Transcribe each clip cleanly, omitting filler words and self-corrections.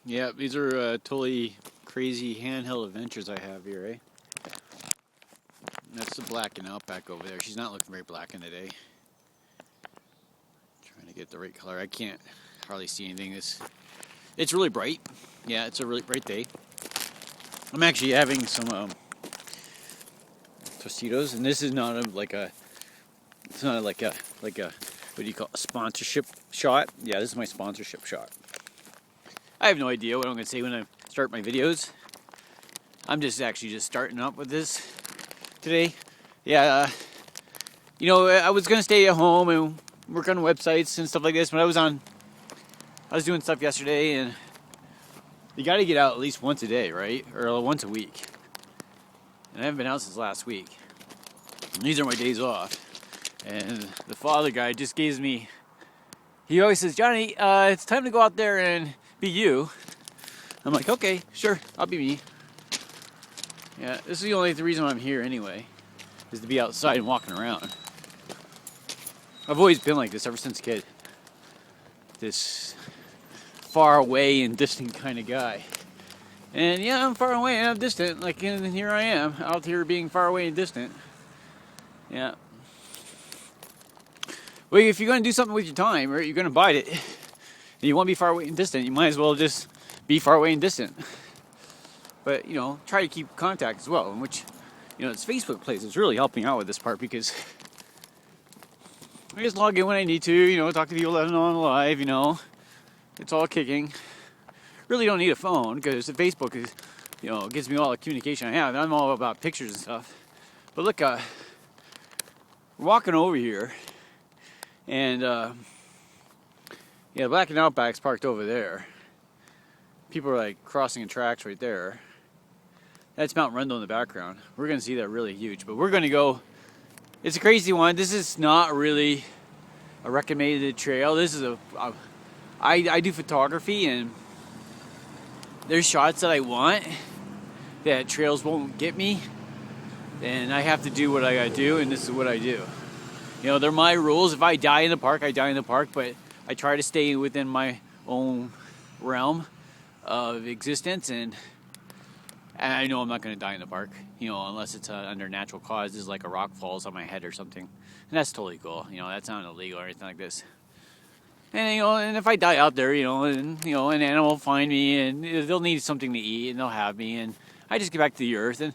Yeah, these are totally crazy handheld adventures I have here, eh? That's the black and Outback over there. She's not looking very black in the day. Trying to get the right color. I can't hardly see anything. It's really bright. Yeah, it's a really bright day. I'm actually having some Tostitos, and this is not it's not like a what do you call it, a sponsorship shot? Yeah, this is my sponsorship shot. I have no idea what I'm going to say when I start my videos. I'm just starting up with this today. Yeah, I was going to stay at home and work on websites and stuff like this, but I was doing stuff yesterday, and you got to get out at least once a day, right? Or once a week. And I haven't been out since last week. And these are my days off. And the father guy just gives me, he always says, Johnny, it's time to go out there and be you. I'm like, okay, sure, I'll be me. Yeah, this is the only reason I'm here anyway, is to be outside and walking around. I've always been like this ever since a kid. This far away and distant kind of guy. And yeah, I'm far away and I'm distant, and here I am, out here being far away and distant. Yeah. Well, if you're going to do something with your time, or you're going to bide it, and you want to be far away and distant, you might as well just be far away and distant. But, try to keep contact as well, in which, this Facebook place is really helping out with this part, because I just log in when I need to, talk to people that are on live, it's all kicking. Really don't need a phone, because the Facebook is, gives me all the communication I have. I'm all about pictures and stuff. But look, we're walking over here, and Black and Outback's parked over there. People are crossing the tracks right there. That's Mount Rundle in the background. We're going to see that really huge. But we're going to go. It's a crazy one. This is not really a recommended trail. This is I do photography, and there's shots that I want that trails won't get me. And I have to do what I got to do, and this is what I do. They're my rules. If I die in the park, I die in the park. But I try to stay within my own realm of existence, and I know I'm not going to die in the park, unless it's under natural causes, like a rock falls on my head or something. And that's totally cool. That's not illegal or anything like this. And, and if I die out there, and, an animal will find me, and they'll need something to eat, and they'll have me, and I just get back to the earth. And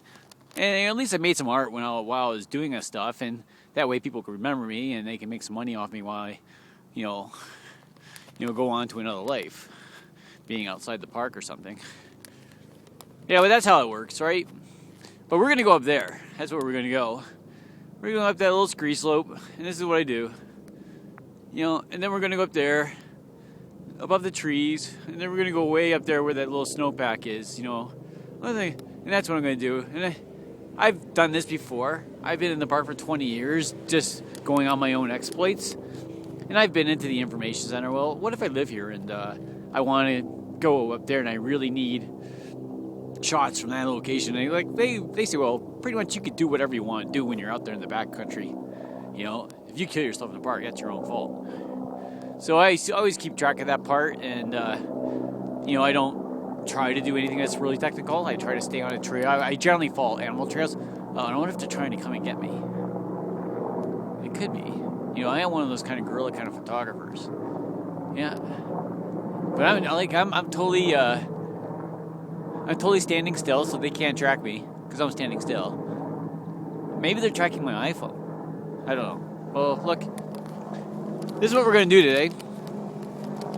at least I made some art while I was doing this stuff, and that way people can remember me, and they can make some money off me while I, go on to another life, being outside the park or something. Yeah, but that's how it works, right? But we're going to go up there. That's where we're going to go. We're going up that little scree slope, and this is what I do. And then we're going to go up there, above the trees, and then we're going to go way up there where that little snowpack is, and that's what I'm going to do. And I've done this before. I've been in the park for 20 years, just going on my own exploits. And I've been into the information center. Well, what if I live here and I want to go up there and I really need shots from that location? And they say, well, pretty much you could do whatever you want to do when you're out there in the backcountry. If you kill yourself in the park, that's your own fault. So I always keep track of that part, and I don't try to do anything that's really technical. I try to stay on a trail. I generally follow animal trails. I wonder if they're trying to come and get me. It could be. I am one of those kind of guerrilla kind of photographers. Yeah. But I'm totally standing still, so they can't track me because I'm standing still. Maybe they're tracking my iPhone. I don't know. Well, look. This is what we're going to do today.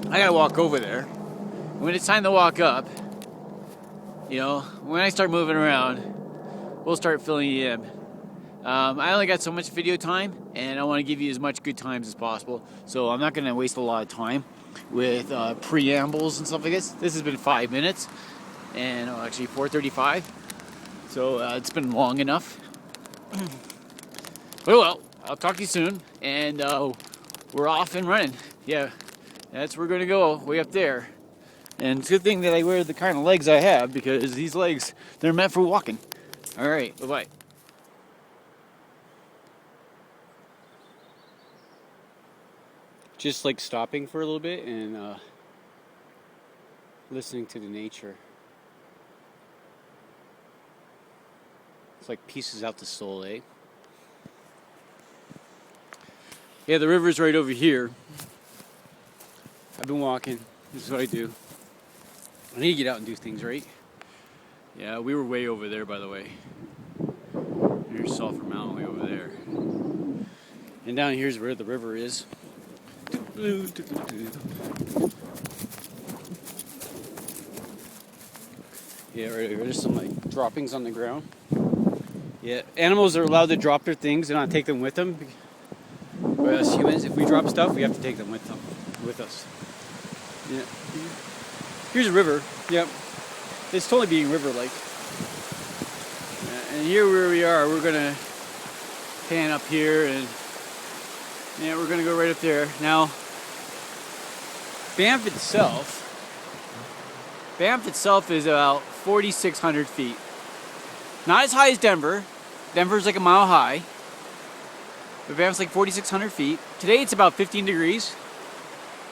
I got to walk over there. When it's time to walk up, when I start moving around, we'll start filling you in. I only got so much video time, and I want to give you as much good times as possible. So I'm not going to waste a lot of time with preambles and stuff like this. This has been 5 minutes, and actually 4:35. So it's been long enough. But well, I'll talk to you soon, and we're off and running. Yeah, that's where we're going to go, way up there. And it's a good thing that I wear the kind of legs I have, because these legs, they're meant for walking. All right, bye-bye. Just stopping for a little bit and listening to the nature. It's like pieces out the soul, eh? Yeah, the river's right over here. I've been walking. This is what I do. I need to get out and do things, right? Yeah, we were way over there, by the way. Here's Sulphur Mountain way over there. And down here's where the river is. Yeah, right here. There's some like droppings on the ground. Yeah, animals are allowed to drop their things and not take them with them. But us humans, if we drop stuff, we have to take them with us. Yeah. Here's a river. Yep. It's totally being river-like. And here where we are, we're gonna pan up here, and yeah, we're gonna go right up there. Now, Banff itself is about 4,600 feet. Not as high as Denver. Denver's like a mile high. But Banff's like 4,600 feet. Today it's about 15 degrees.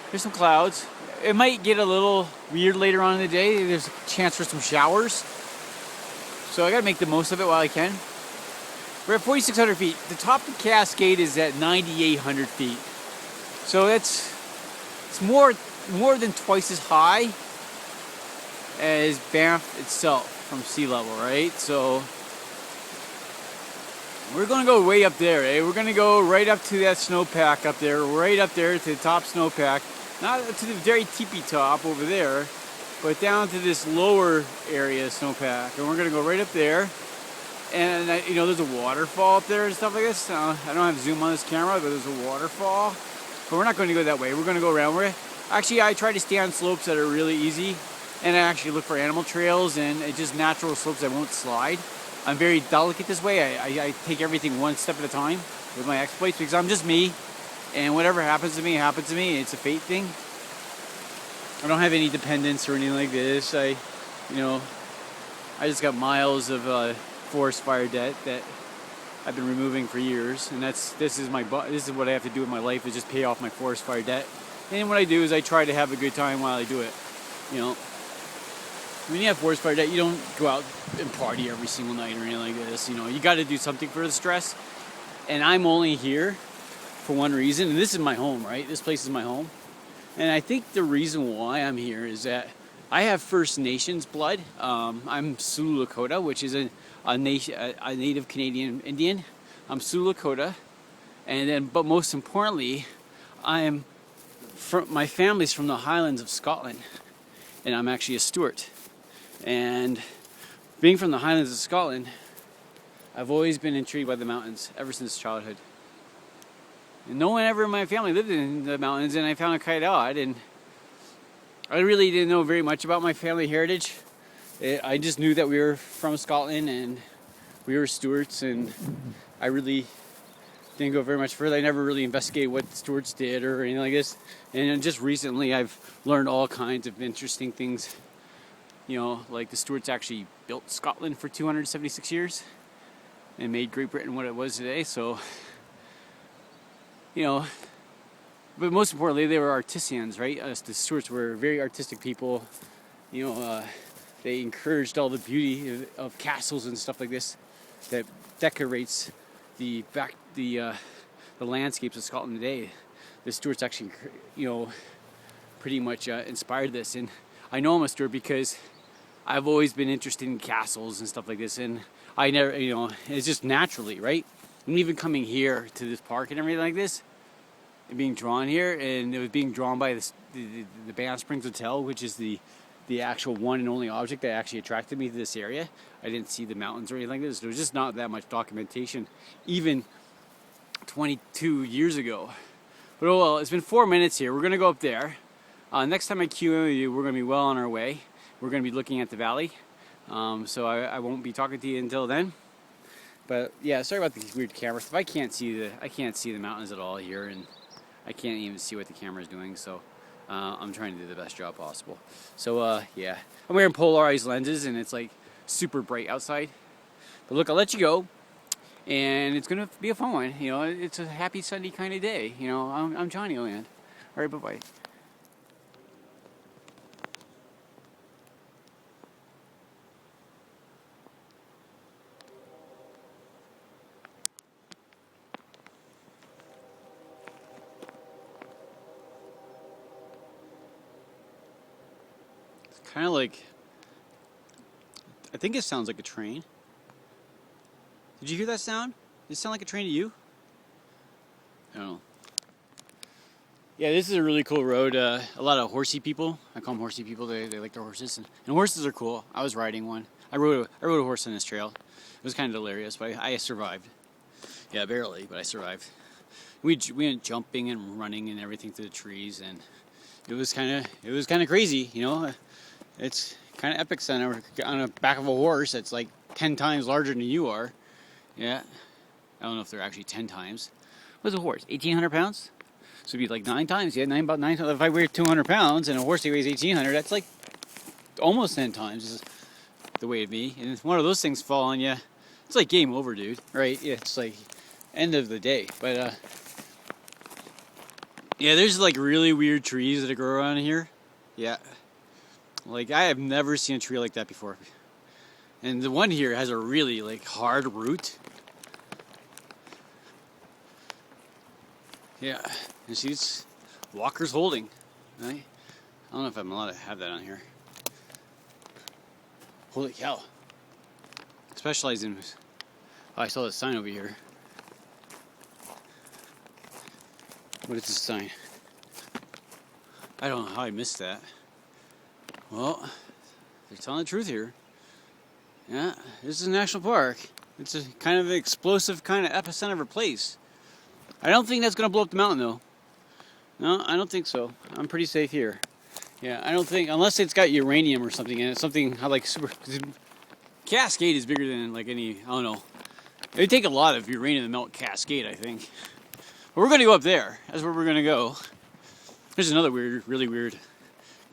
There's some clouds. It might get a little weird later on in the day. There's a chance for some showers. So I gotta make the most of it while I can. We're at 4,600 feet. The top of Cascade is at 9,800 feet. So it's more than twice as high as Banff itself from sea level, right? So we're gonna go way up there, eh? We're gonna go right up to that snowpack up there, right up there to the top snowpack. Not to the very tippy top over there, but down to this lower area snowpack. And we're gonna go right up there. And there's a waterfall up there and stuff like this. I don't have zoom on this camera, but there's a waterfall. But we're not going to go that way. We're going to go around. I try to stay on slopes that are really easy, and I actually look for animal trails and just natural slopes that won't slide. I'm very delicate this way. I take everything one step at a time with my exploits because I'm just me, and whatever happens to me, happens to me. It's a fate thing. I don't have any dependence or anything like this. I just got miles of forest fire debt that I've been removing for years, and this is what I have to do with my life, is just pay off my forest fire debt. And what I do is I try to have a good time while I do it. When you have forest fire debt, you don't go out and party every single night or anything like this. You got to do something for the stress. And I'm only here for one reason, and this is my home, right? This place is my home. And I think the reason why I'm here is that I have First Nations blood. I'm Sioux Lakota, which is a native Canadian Indian. I'm Sioux Lakota, but most importantly, my family's from the Highlands of Scotland, and I'm actually a Stuart. And being from the Highlands of Scotland, I've always been intrigued by the mountains ever since childhood. And no one ever in my family lived in the mountains, and I found it quite odd. And I really didn't know very much about my family heritage. I just knew that we were from Scotland and we were Stuarts, and I really didn't go very much further. I never really investigated what the Stuarts did or anything like this. And just recently I've learned all kinds of interesting things. Like the Stuarts actually built Scotland for 276 years and made Great Britain what it was today. So, but most importantly, they were artisans, right? The Stuarts were very artistic people. They encouraged all the beauty of castles and stuff like this that decorates the landscapes of Scotland today. The Stuarts actually, pretty much inspired this. And I know I'm a Stuart because I've always been interested in castles and stuff like this. And I never, it's just naturally, right? And even coming here to this park and everything like this, and being drawn here, and it was being drawn by the Banff Springs Hotel, which is the actual one and only object that actually attracted me to this area. I didn't see the mountains or anything like this. There was just not that much documentation, even 22 years ago. But oh well, it's been 4 minutes here. We're going to go up there. Next time I cue in with you, we're going to be well on our way. We're going to be looking at the valley. So I won't be talking to you until then. But yeah, sorry about the weird camera stuff. I can't see the mountains at all here, and I can't even see what the camera is doing. So I'm trying to do the best job possible. So yeah, I'm wearing polarized lenses, and it's like super bright outside. But look, I'll let you go, and it's gonna be a fun one. It's a happy Sunday kind of day. I'm Johnny Land. All right, bye bye. kind of like, I think it sounds like a train. Did you hear that sound? Did it sound like a train to you? I don't know. Yeah, this is a really cool road. A lot of horsey people. I call them horsey people. They like their horses, and horses are cool. I was riding one. I rode a horse on this trail. It was kind of hilarious, but I survived. Yeah, barely, but I survived. We went jumping and running and everything through the trees, and it was kind of crazy, you know. It's kind of epic on the back of a horse that's like 10 times larger than you are. Yeah, I don't know if they're actually 10 times. What's a horse? 1,800 pounds? So it'd be like 9 times. Yeah, about 9 times. If I weigh 200 pounds and a horse that weighs 1,800, that's like almost 10 times is the weight of me. And if one of those things fall on you, it's like game over, dude. Right? Yeah, it's like end of the day. But yeah, there's like really weird trees that grow around here. Yeah, like I have never seen a tree like that before. And the one here has a really like hard root. Yeah, and see, it's Walker's holding, right? I don't know if I'm allowed to have that on here. Holy cow. Specialize in, oh, I saw the sign over here. What is this sign? I don't know how I missed that. Well, they're telling the truth here. Yeah, this is a national park. It's a kind of explosive kind of epicenter of a place. I don't think that's going to blow up the mountain, though. No, I don't think so. I'm pretty safe here. Yeah, I don't think, unless it's got uranium or something in it, something like super. Cascade is bigger than like any, I don't know. It'd take a lot of uranium to melt Cascade, I think. But we're going to go up there. That's where we're going to go. There's another weird, really weird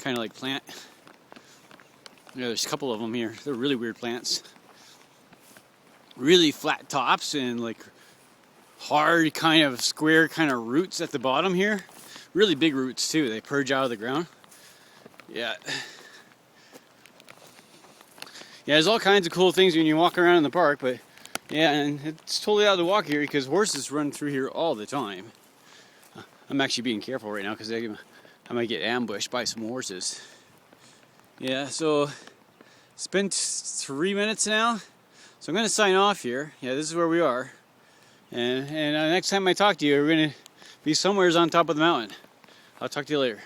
kind of like plant. Yeah, there's a couple of them here. They're really weird plants. Really flat tops and like hard kind of square kind of roots at the bottom here. Really big roots too. They purge out of the ground. Yeah. Yeah, there's all kinds of cool things when you walk around in the park, but yeah, and it's totally out of the walk here because horses run through here all the time. I'm actually being careful right now because I might get ambushed by some horses. Yeah, so it's been 3 minutes now, so I'm going to sign off here. Yeah, this is where we are. And next time I talk to you, we're going to be somewhere on top of the mountain. I'll talk to you later.